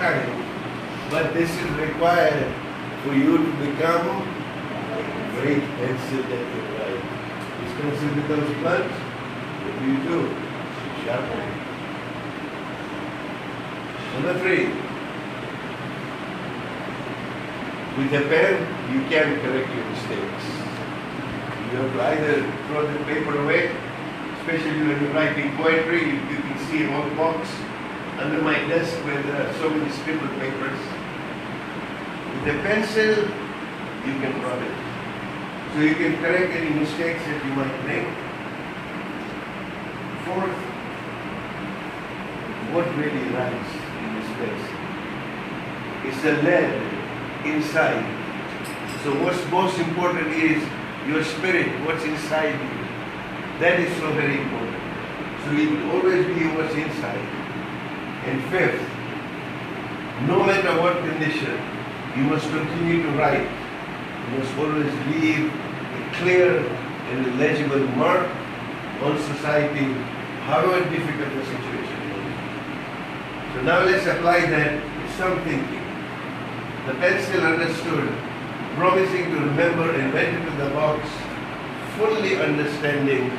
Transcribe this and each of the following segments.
time, but this is required for you to become a great pencil that you write. This pencil becomes blunt. What do? You sharpen it. Number 3. With a pen, you can correct your mistakes. You have to either throw the paper away, especially when you're writing poetry. You can see a whole box under my desk where there are so many scribbled papers. With a pencil, you can draw it. So you can correct any mistakes that you might make. 4th, what really writes in this pencil? It's the lead inside. So what's most important is your spirit, what's inside you. That is so very important. So it will always be what's inside. And 5th, no matter what condition, you must continue to write. You must always leave a clear and legible mark on society, however difficult the situation is. So now let's apply that to some thinking. The pencil understood, promising to remember and went into the box, fully understanding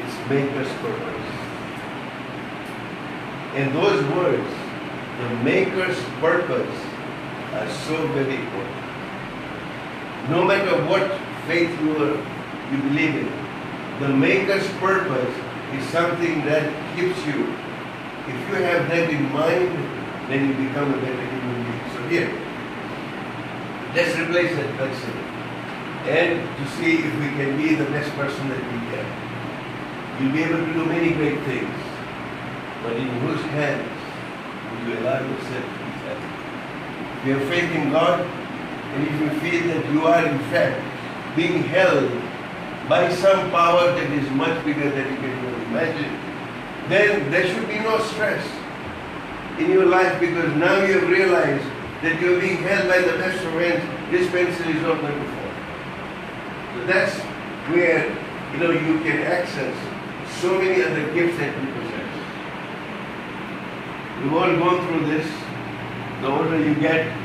its maker's purpose. And those words, the maker's purpose, are so very important. No matter what faith you believe in, the maker's purpose is something that keeps you. If you have that in mind, then you become a better human being. So here, let's replace that pencil and to see if we can be the best person that we can. You'll be able to do many great things, but in whose hands will you allow yourself to be held? If you have faith in God, and if you feel that you are in fact being held by some power that is much bigger than you can even imagine, then there should be no stress in your life, because now you have realized that you are being held by the best of hands. This pencil is not going to fall. So that's where you can access so many other gifts that you possess. We've all gone through this. The older you get,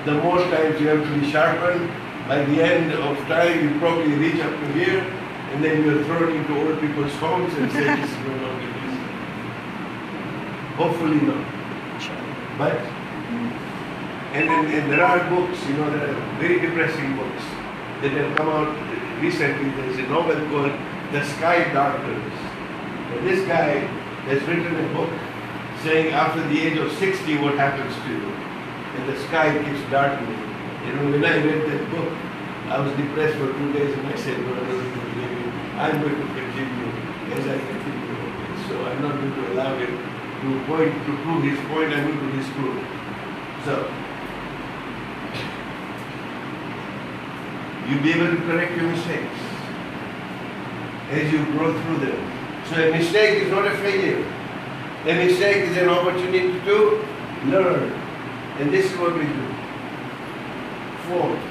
the more times you have to be sharpened. By the end of time, you probably reach up to here, and then you're thrown into old people's homes and say, this is no longer easy. Hopefully not. But, and there are books, there are very depressing books that have come out recently. There's a novel called The Sky Darkens. And this guy has written a book saying after the age of 60 what happens to you. And the sky keeps darkening. When I read that book, I was depressed for 2 days, and I said, no, I'm going to continue as I continue. So I'm not going to allow him to prove his point. I'm going to disprove it. So you'll be able to correct your mistakes as you grow through them. So a mistake is not a failure. A mistake is an opportunity to learn. And this is what we do. 4th,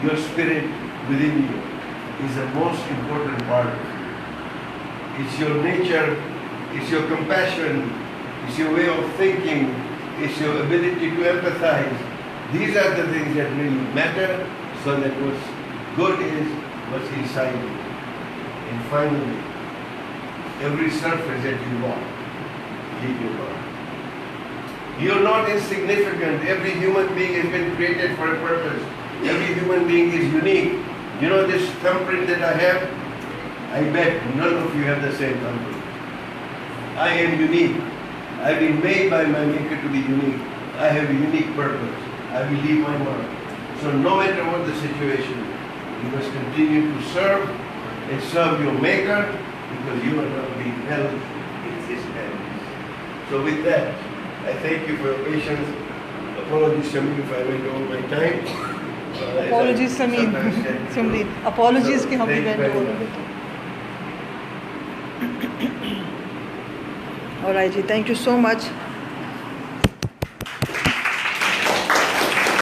your spirit within you is the most important part of it. It's your nature, it's your compassion, it's your way of thinking, it's your ability to empathize. These are the things that really matter, so that what's good is what's inside you. And finally, every surface that you walk, leave your mark. You're not insignificant. Every human being has been created for a purpose. Every human being is unique. This thumbprint that I have, I bet none of you have the same thumbprint. I am unique. I've been made by my Maker to be unique. I have a unique purpose. I will leave my mark. So no matter what the situation, you must continue to serve and serve your Maker, because you are not being held in His hands. So with that, I thank you for your patience. Apologies to me if I went over my time. Apologies, Samir. Apologies कि हम went over. All right, ji. Thank you so much.